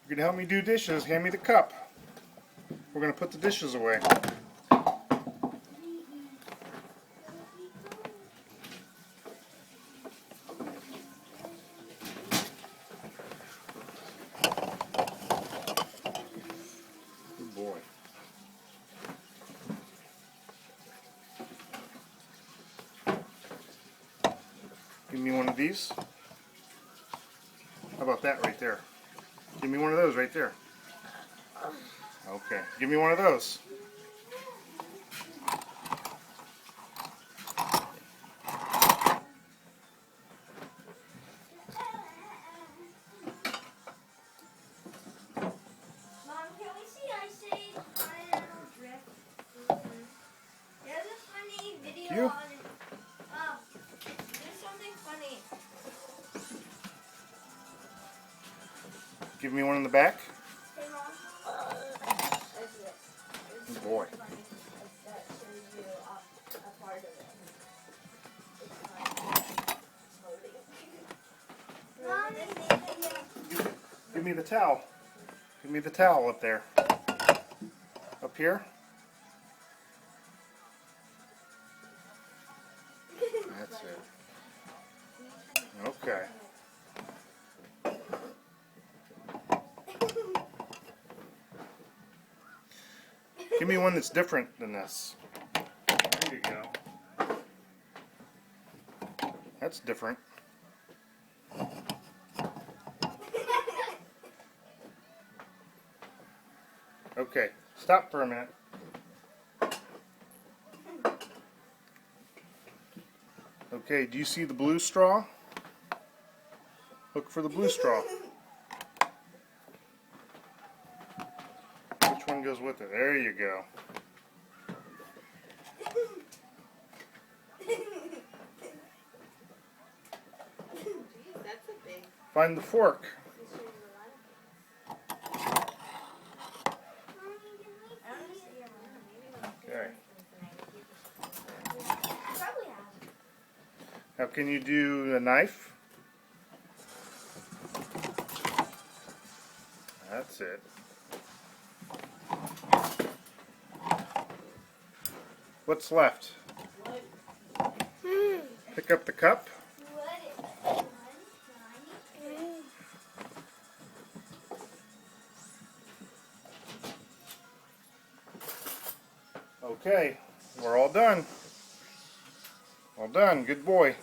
You're gonna help me do dishes. Hand me the cup. We're gonna put the dishes away. Good boy. Give me one of these. How about that right there? Give me one of those right there. Okay. Give me one of those. Mom, can we see Ice Age on an drift? There's a funny video You? on it. There's something funny. Give me one in the back. Hey, Mom. That's it. Good boy. That shows you a part of it. Give me the towel. Give me the towel up there. Up here. That's it. Okay. Give me one that's different than this. There you go. That's different. Okay, stop for a minute. Okay, do you see the blue straw? Look for the blue straw. Which one goes with it? There you go. That's a big. Find the fork. Okay. Now can you do a knife? That's it. What's left? Pick up the cup. Okay, we're all done. All done. Good boy.